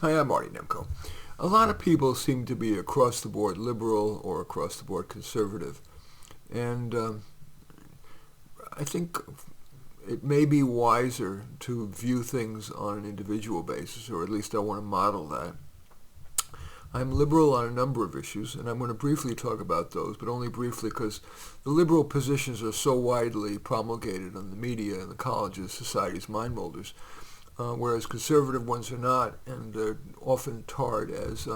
Hi, I'm Marty Nemko. A lot of people seem to be across the board liberal or across the board conservative. And I think it may be wiser to view things on an individual basis, or at least I want to model that. I'm liberal on a number of issues, and I'm going to briefly talk about those, but only briefly because the liberal positions are so widely promulgated on the media and the colleges, societies, mind molders, whereas conservative ones are not, and they're often tarred as,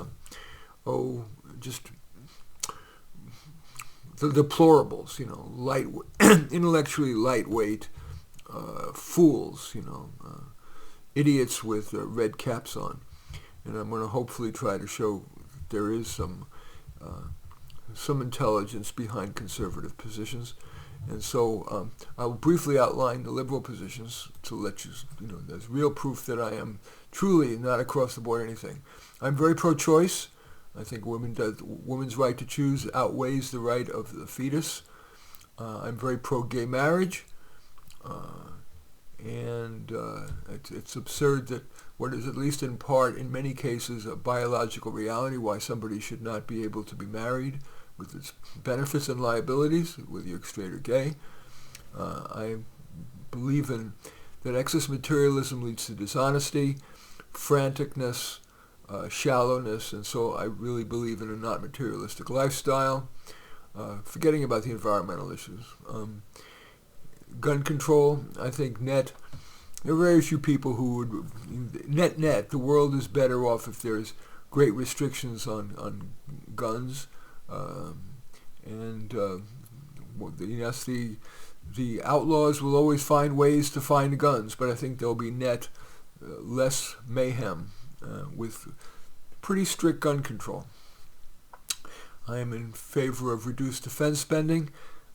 just the deplorables, intellectually lightweight fools, idiots with red caps on. And I'm going to hopefully try to show that there is some intelligence behind conservative positions. And so I'll briefly outline the liberal positions to let you, there's real proof that I am truly not across the board anything. I'm very pro-choice. I think women's right to choose outweighs the right of the fetus. I'm very pro-gay marriage. And it's absurd that what is at least in part, in many cases, a biological reality, why somebody should not be able to be married with its benefits and liabilities, whether you're straight or gay. I believe that excess materialism leads to dishonesty, franticness, shallowness, and so I really believe in a not materialistic lifestyle, forgetting about the environmental issues. Gun control, I think there are very few people who would, net, the world is better off if there's great restrictions on guns, yes, the outlaws will always find ways to find guns, but I think there'll be less mayhem with pretty strict gun control. I am in favor of reduced defense spending.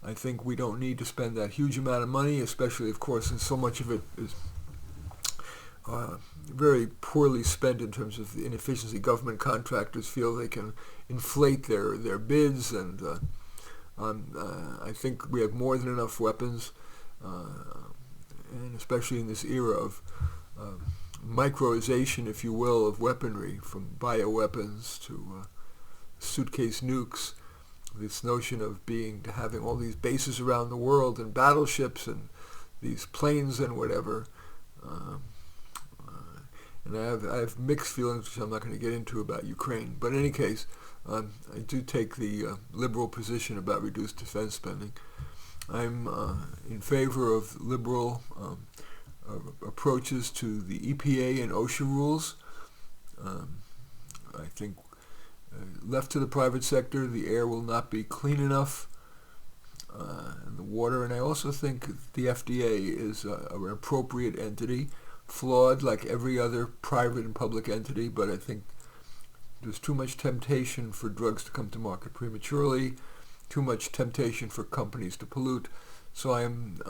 I think we don't need to spend that huge amount of money, especially, of course, and so much of it is very poorly spent in terms of the inefficiency. Government contractors feel they can inflate their bids, and I think we have more than enough weapons, and especially in this era of microization, if you will, of weaponry, from bioweapons to suitcase nukes. This notion of having all these bases around the world and battleships and these planes and whatever. And I have mixed feelings, which I'm not going to get into, about Ukraine. But in any case, I do take the liberal position about reduced defense spending. I'm in favor of liberal approaches to the EPA and OSHA rules. I think left to the private sector, the air will not be clean enough, and the water. And I also think the FDA is an appropriate entity, flawed like every other private and public entity, but I think there's too much temptation for drugs to come to market prematurely, too much temptation for companies to pollute. So I am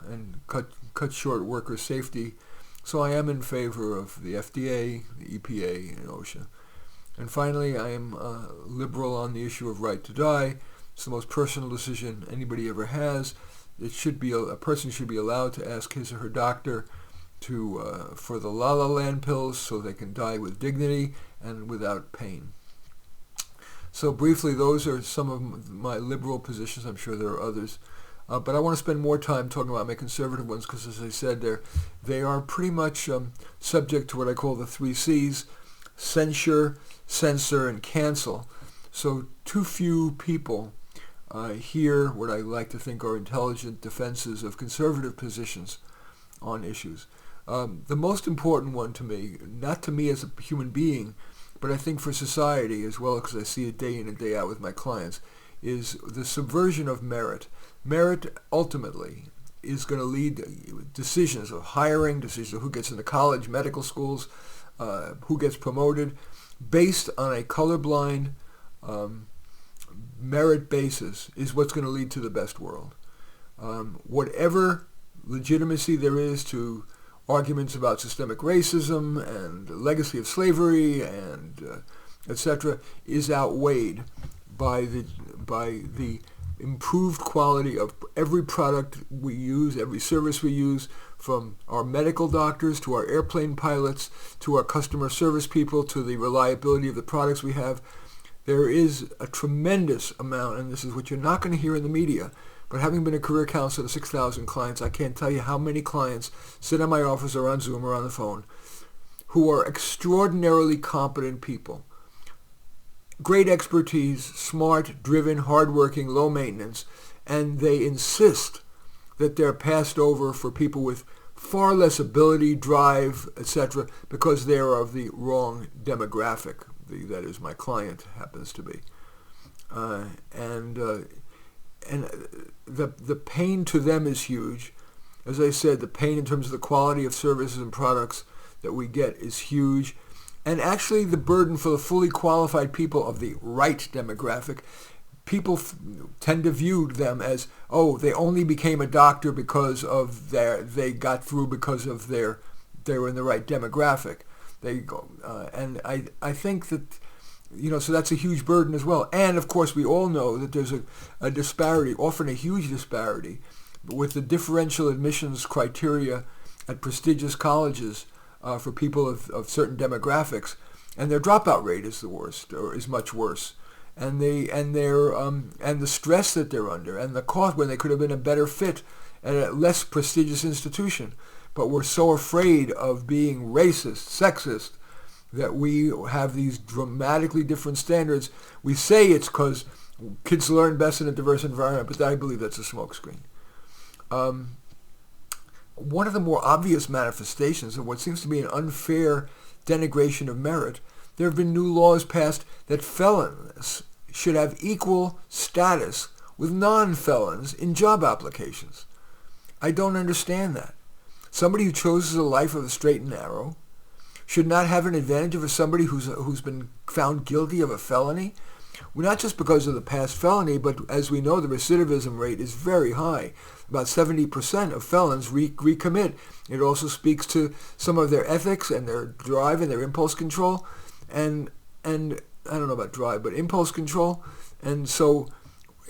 and cut short worker safety. So I am in favor of the FDA, the EPA, and OSHA. And finally, I am liberal on the issue of right to die. It's the most personal decision anybody ever has. A person should be allowed to ask his or her doctor for the La La Land pills so they can die with dignity and without pain. So briefly, those are some of my liberal positions. I'm sure there are others. But I want to spend more time talking about my conservative ones because, as I said, they are pretty much subject to what I call the 3 C's: censure, censor, and cancel. So too few people hear what I like to think are intelligent defenses of conservative positions on issues. The most important one to me, not to me as a human being, but I think for society as well, because I see it day in and day out with my clients, is the subversion of merit. Merit ultimately is going to lead decisions of hiring, decisions of who gets into college, medical schools, who gets promoted, based on a colorblind merit basis, is what's going to lead to the best world. Whatever legitimacy there is to arguments about systemic racism and the legacy of slavery and etc., is outweighed by the improved quality of every product we use, every service we use, from our medical doctors to our airplane pilots to our customer service people to the reliability of the products we have. There is a tremendous amount, and this is what you're not going to hear in the media, but having been a career counselor to 6,000 clients, I can't tell you how many clients sit in my office or on Zoom or on the phone who are extraordinarily competent people. Great expertise, smart, driven, hardworking, low maintenance, and they insist that they're passed over for people with far less ability, drive, etc., because they are of the wrong demographic. That is, my client happens to be. And the pain to them is huge. As I said, the pain in terms of the quality of services and products that we get is huge. And actually the burden for the fully qualified people of the right demographic, people tend to view them as, oh, they only became a doctor because of they got through because of they were in the right demographic. They go, and I think that, so that's a huge burden as well. And of course, we all know that there's a disparity, often a huge disparity, with the differential admissions criteria at prestigious colleges for people of certain demographics, and their dropout rate is the worst, or is much worse. And the stress that they're under, and the cost when they could have been a better fit at a less prestigious institution. But we're so afraid of being racist, sexist, that we have these dramatically different standards. We say it's because kids learn best in a diverse environment, but I believe that's a smokescreen. One of the more obvious manifestations of what seems to be an unfair denigration of merit, there have been new laws passed that felons should have equal status with non-felons in job applications. I don't understand that. Somebody who chooses a life of the straight and narrow should not have an advantage over somebody who's been found guilty of a felony. Well, not just because of the past felony, but as we know, the recidivism rate is very high. About 70% of felons recommit. It also speaks to some of their ethics and their drive and their impulse control. And I don't know about drive, but impulse control. And so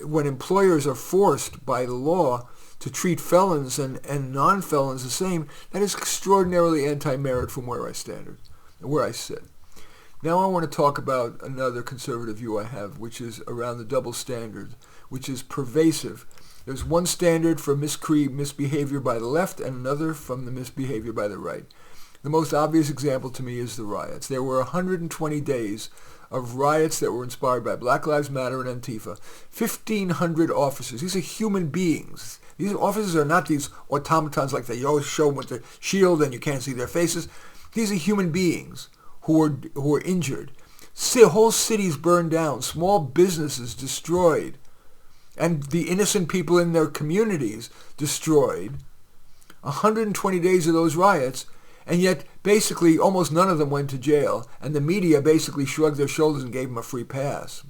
when employers are forced by the law to treat felons and non-felons the same, that is extraordinarily anti-merit from where I sit. Now I want to talk about another conservative view I have, which is around the double standard, which is pervasive. There's one standard for misbehavior by the left and another from the misbehavior by the right. The most obvious example to me is the riots. There were 120 days of riots that were inspired by Black Lives Matter and Antifa. 1,500 officers. These are human beings. These officers are not these automatons like they always show them with the shield and you can't see their faces. These are human beings who are injured. Whole cities burned down. Small businesses destroyed. And the innocent people in their communities destroyed. 120 days of those riots. And yet, basically, almost none of them went to jail. And the media basically shrugged their shoulders and gave them a free pass.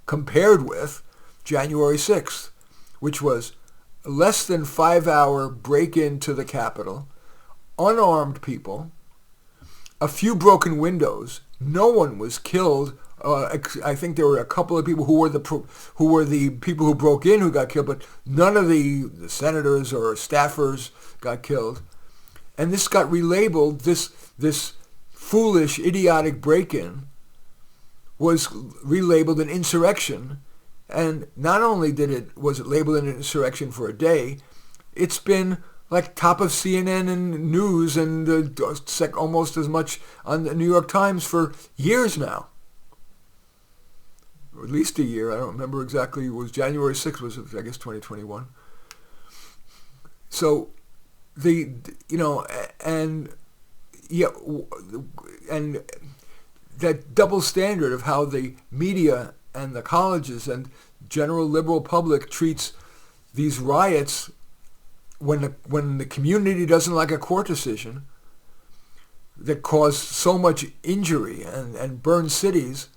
Compared with January 6th, which was a less than 5-hour break-in to the Capitol, unarmed people, a few broken windows, no one was killed. I think there were a couple of people who were the people who broke in who got killed, but none of the senators or staffers got killed. And this got relabeled, this foolish, idiotic break-in was relabeled an insurrection. And not only was it labeled an insurrection for a day, it's been like top of CNN and news and almost as much on the New York Times for years now. Or at least a year. I don't remember exactly. It was January 6th was, I guess, 2021. So and that double standard of how the media and the colleges and general liberal public treats these riots when the community doesn't like a court decision that caused so much injury and burned cities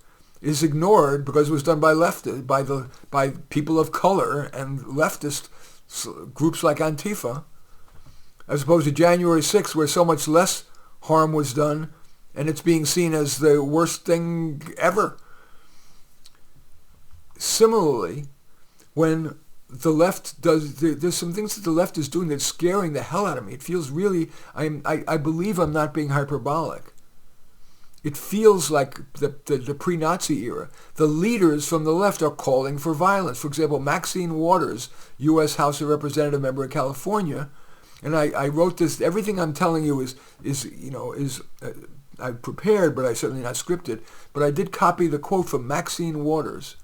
is ignored because it was done by people of color and leftist groups like Antifa, as opposed to January 6th, where so much less harm was done, and it's being seen as the worst thing ever. Similarly, when the left does, there's some things that the left is doing that's scaring the hell out of me. It feels really, I believe I'm not being hyperbolic. It feels like the pre-Nazi era. The leaders from the left are calling for violence. For example, Maxine Waters, U.S. House of Representative member of California, and I wrote this. Everything I'm telling you is I've prepared, but I certainly not scripted. But I did copy the quote from Maxine Waters.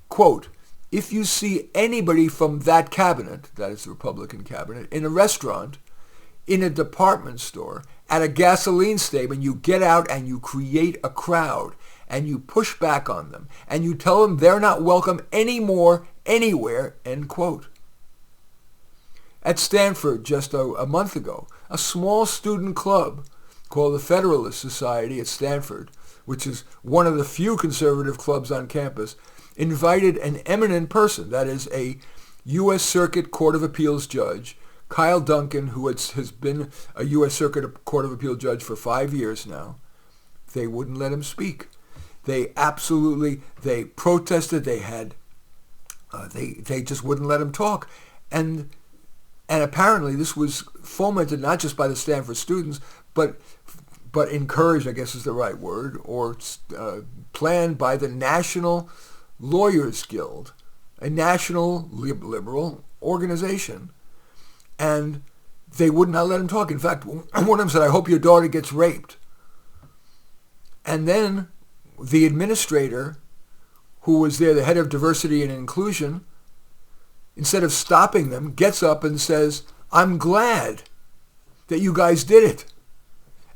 Quote, "If you see anybody from that cabinet," that is the Republican cabinet, "in a restaurant, in a department store, at a gasoline station, you get out and you create a crowd and you push back on them and you tell them they're not welcome anymore, anywhere," end quote. At Stanford, just a month ago, a small student club called the Federalist Society at Stanford, which is one of the few conservative clubs on campus, invited an eminent person, that is a U.S. Circuit Court of Appeals judge, Kyle Duncan, who has been a U.S. Circuit Court of Appeal judge for 5 years now. They wouldn't let him speak. They protested. They just wouldn't let him talk. And apparently this was fomented not just by the Stanford students, but encouraged, I guess is the right word, or planned by the National Lawyers Guild, a national liberal organization. And they would not let him talk. In fact, one of them said, "I hope your daughter gets raped." And then the administrator, who was there, the head of diversity and inclusion, instead of stopping them, gets up and says, "I'm glad that you guys did it,"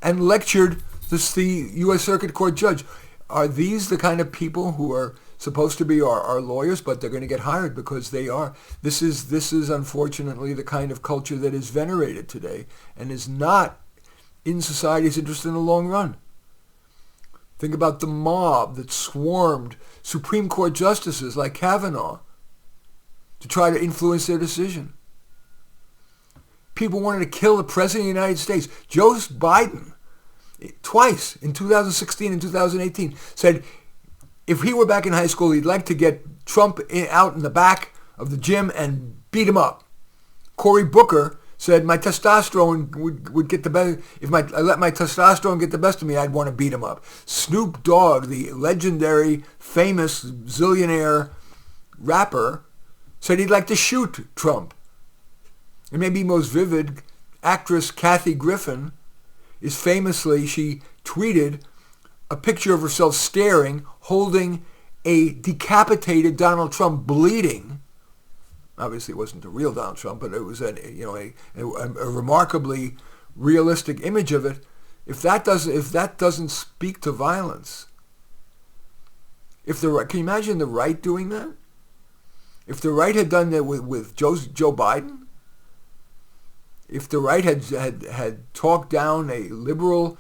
and lectured the U.S. Circuit Court judge. Are these the kind of people who are supposed to be our lawyers, but they're going to get hired because they are? This is unfortunately the kind of culture that is venerated today and is not in society's interest in the long run. Think about the mob that swarmed Supreme Court justices like Kavanaugh to try to influence their decision. People wanted to kill the President of the United States. Joe Biden, twice in 2016 and 2018, said if he were back in high school, he'd like to get Trump out in the back of the gym and beat him up. Cory Booker said my testosterone would get the best. If I let my testosterone get the best of me, I'd want to beat him up. Snoop Dogg, the legendary, famous zillionaire rapper, said he'd like to shoot Trump. And maybe most vivid, actress Kathy Griffin is famously, she tweeted a picture of herself staring, holding a decapitated Donald Trump bleeding. Obviously, it wasn't the real Donald Trump, but it was a remarkably realistic image of it. If that doesn't speak to violence, can you imagine the right doing that? If the right had done that with Joe Biden, if the right had talked down a liberal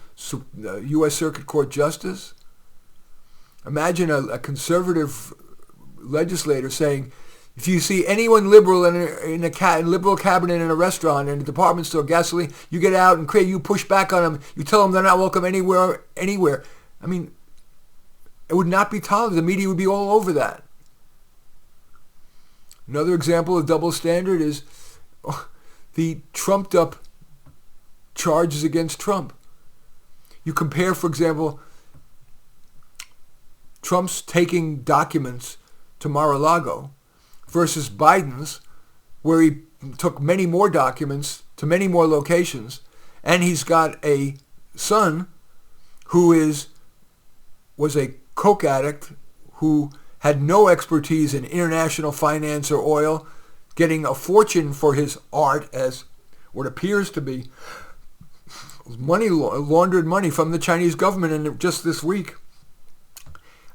U.S. Circuit Court justice, imagine a conservative legislator saying, if you see anyone liberal in a liberal cabinet in a restaurant, in a department store, gasoline, you get out and you push back on them, you tell them they're not welcome anywhere. I mean, it would not be tolerated. The media would be all over that. Another example of double standard is the trumped up charges against Trump. You compare, for example, Trump's taking documents to Mar-a-Lago versus Biden's, where he took many more documents to many more locations, and he's got a son who was a coke addict who had no expertise in international finance or oil, getting a fortune for his art as what appears to be laundered money from the Chinese government. And just this week,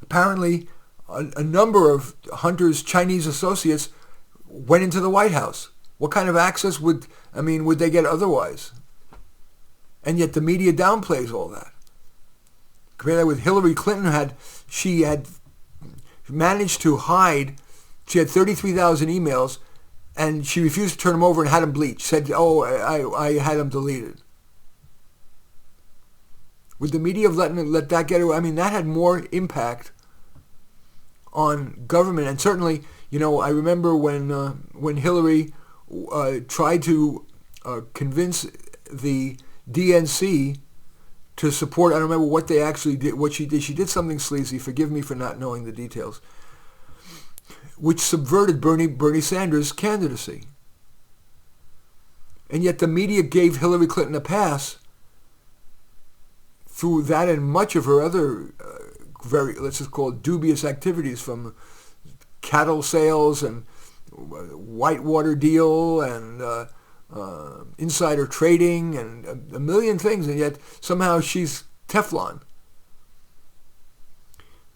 apparently a number of Hunter's Chinese associates went into the White House. What kind of access would they get otherwise? And yet the media downplays all that. Compare that with Hillary Clinton. She had managed to hide, she had 33,000 emails, and she refused to turn them over and had them bleached. Said, I had them deleted. Would the media have let that get away? I mean, that had more impact on government. And certainly, I remember when Hillary tried to convince the DNC to support. I don't remember what they actually did. What she did. She did something sleazy. Forgive me for not knowing the details, which subverted Bernie Sanders' candidacy. And yet the media gave Hillary Clinton a pass through that and much of her other very, let's just call it, dubious activities, from cattle sales and Whitewater deal and insider trading and a million things, and yet somehow she's Teflon.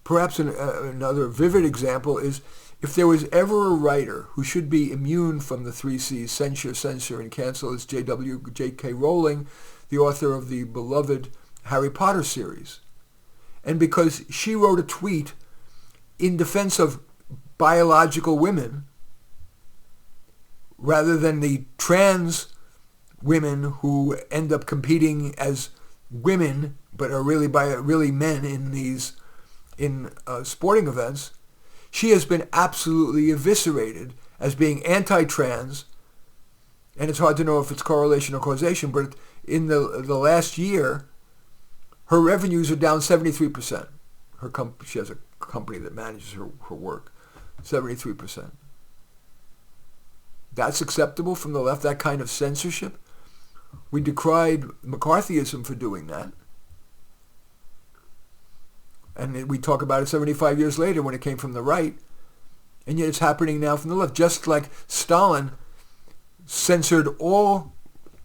Perhaps another vivid example is, if there was ever a writer who should be immune from the 3 C's, censure, censor, and cancel, it's J.K. Rowling, the author of the beloved Harry Potter series. And because she wrote a tweet in defense of biological women, rather than the trans women who end up competing as women but are really men in sporting events, she has been absolutely eviscerated as being anti-trans. And it's hard to know if it's correlation or causation, but in the last year, her revenues are down 73%. She has a company that manages her work. 73%. That's acceptable from the left, that kind of censorship? We decried McCarthyism for doing that. And we talk about it 75 years later when it came from the right. And yet it's happening now from the left. Just like Stalin censored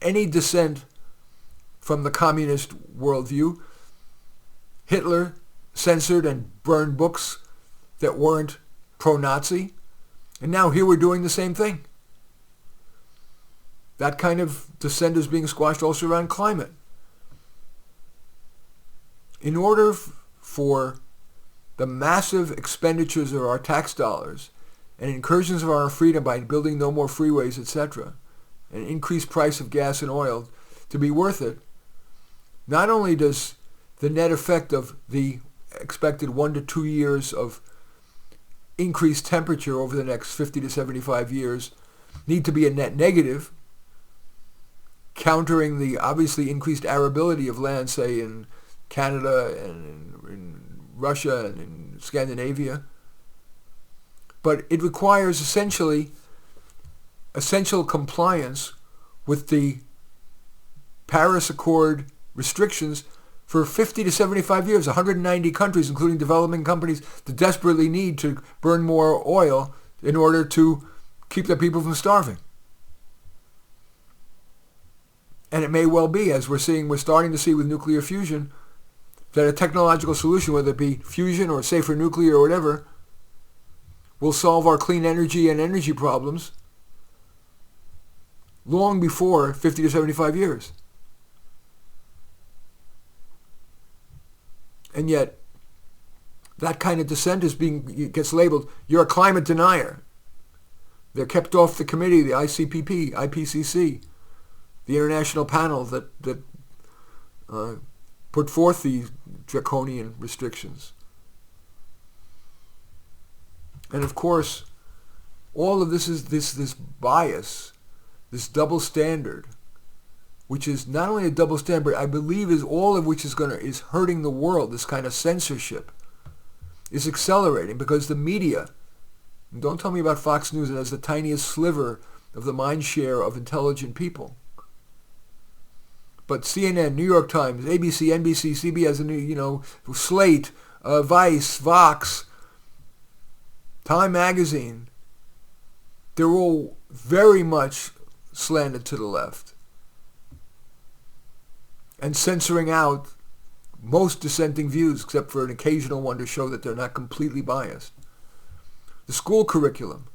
any dissent from the communist worldview, Hitler censored and burned books that weren't pro-Nazi. And now here we're doing the same thing. That kind of dissent is being squashed also around climate. In order for the massive expenditures of our tax dollars and incursions of our freedom by building no more freeways, etc., and increased price of gas and oil to be worth it, not only does the net effect of the expected 1 to 2 years of increased temperature over the next 50 to 75 years need to be a net negative, countering the obviously increased arability of land, say, in Canada and in Russia and in Scandinavia. But it requires essential compliance with the Paris Accord restrictions for 50 to 75 years. 190 countries, including developing countries, that desperately need to burn more oil in order to keep their people from starving. And it may well be, as we're starting to see with nuclear fusion, that a technological solution, whether it be fusion or safer nuclear or whatever, will solve our clean energy and energy problems long before 50 to 75 years. And yet, that kind of dissent gets labeled, you're a climate denier. They're kept off the committee, the IPCC, the international panel that put forth these draconian restrictions. And of course, all of this is this bias, this double standard, which is not only a double standard, I believe is all of which is hurting the world. This kind of censorship is accelerating because the media, and don't tell me about Fox News, it has the tiniest sliver of the mind share of intelligent people. But CNN, New York Times, ABC, NBC, CBS, Slate, Vice, Vox, Time Magazine, they're all very much slanted to the left and censoring out most dissenting views, except for an occasional one to show that they're not completely biased. The school curriculum,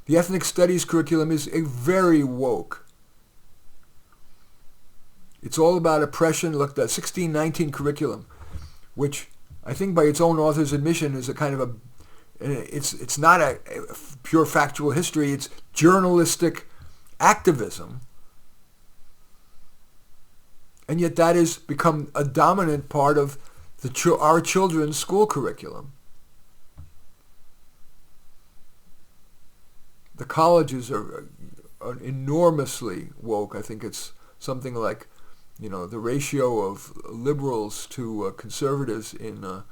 the ethnic studies curriculum, is a very woke. It's all about oppression. Look, that 1619 curriculum, which I think by its own author's admission is a kind of it's not a pure factual history, it's journalistic activism. And yet that has become a dominant part of our children's school curriculum. The colleges are enormously woke. I think it's something like, the ratio of liberals to conservatives in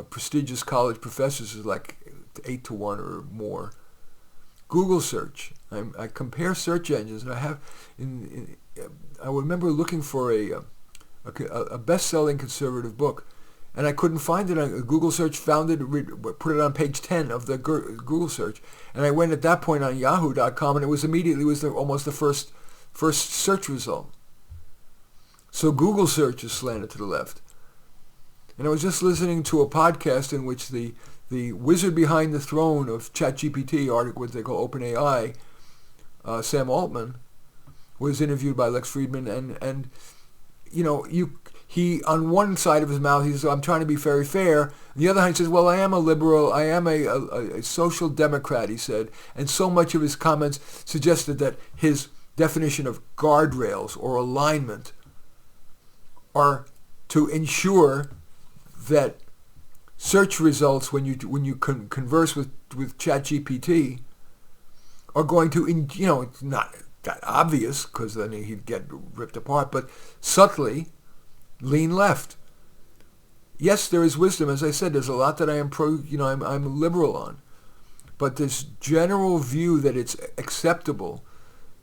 prestigious college professors is like 8-1 or more. Google search. I compare search engines. And I remember looking for a best-selling conservative book, and I couldn't find it on Google search. Found it, put it on page 10 of the Google search, and I went at that point on Yahoo.com, and it was almost the first search result. So Google search is slanted to the left. And I was just listening to a podcast in which the wizard behind the throne of ChatGPT, what they call OpenAI, Sam Altman, was interviewed by Lex Friedman, and he on one side of his mouth he says, I'm trying to be very fair. On the other hand, he says, well, I am a liberal, I am a social democrat, he said, and so much of his comments suggested that his definition of guardrails or alignment are to ensure that search results when you converse with ChatGPT are going to, it's not that obvious because then he'd get ripped apart, but subtly lean left. Yes, there is wisdom. As I said, there's a lot that I am I'm liberal on, but this general view that it's acceptable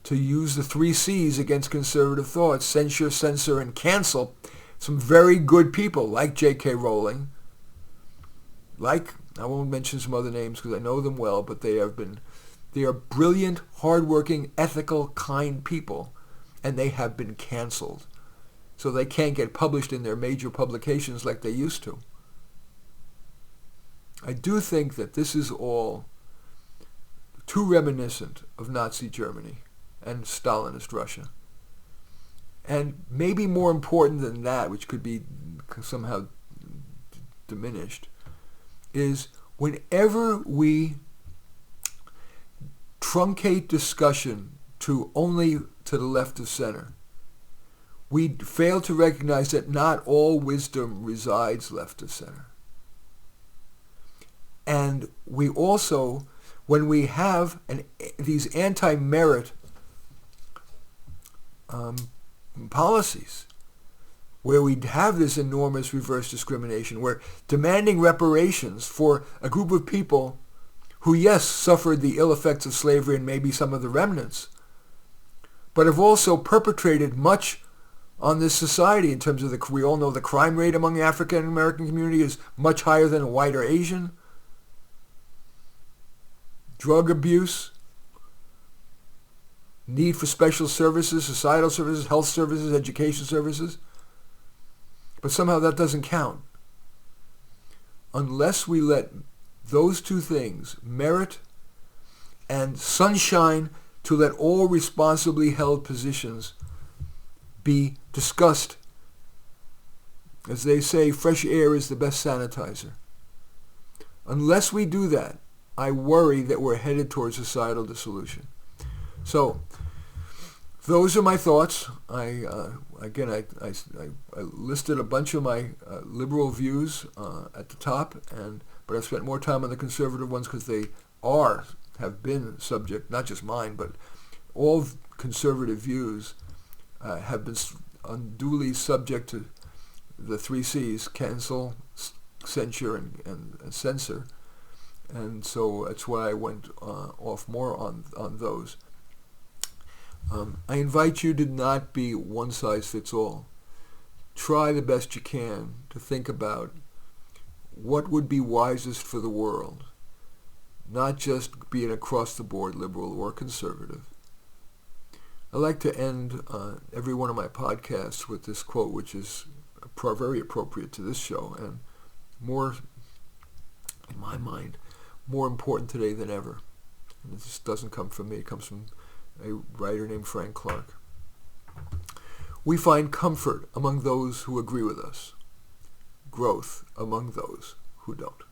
to use the 3 C's against conservative thought: censure, censor, and cancel. Some very good people like J.K. Rowling, I won't mention some other names because I know them well, but they are brilliant, hardworking, ethical, kind people, and they have been canceled. So they can't get published in their major publications like they used to. I do think that this is all too reminiscent of Nazi Germany and Stalinist Russia. And maybe more important than that, which could be somehow diminished, is whenever we truncate discussion to only to the left of center, we fail to recognize that not all wisdom resides left of center. And we also, when we have these anti-merit policies, where we have this enormous reverse discrimination, where demanding reparations for a group of people who, yes, suffered the ill effects of slavery and maybe some of the remnants, but have also perpetrated much on this society in terms of we all know the crime rate among the African American community is much higher than white or Asian. Drug abuse, need for special services, societal services, health services, education services. But somehow that doesn't count. Unless we let those 2 things, merit and sunshine, to let all responsibly held positions be discussed. As they say, fresh air is the best sanitizer. Unless we do that, I worry that we're headed towards societal dissolution. So, those are my thoughts. I listed a bunch of my liberal views at the top, but I've spent more time on the conservative ones because they have been subject, not just mine, but all conservative views have been unduly subject to the 3 C's: cancel, censure, and censor. And so that's why I went off more on those. I invite you to not be one size fits all. Try the best you can to think about what would be wisest for the world, not just being across the board liberal or conservative. I like to end every one of my podcasts with this quote, which is very appropriate to this show and more, in my mind, more important today than ever. And this doesn't come from me, it comes from a writer named Frank Clark. We find comfort among those who agree with us, growth among those who don't.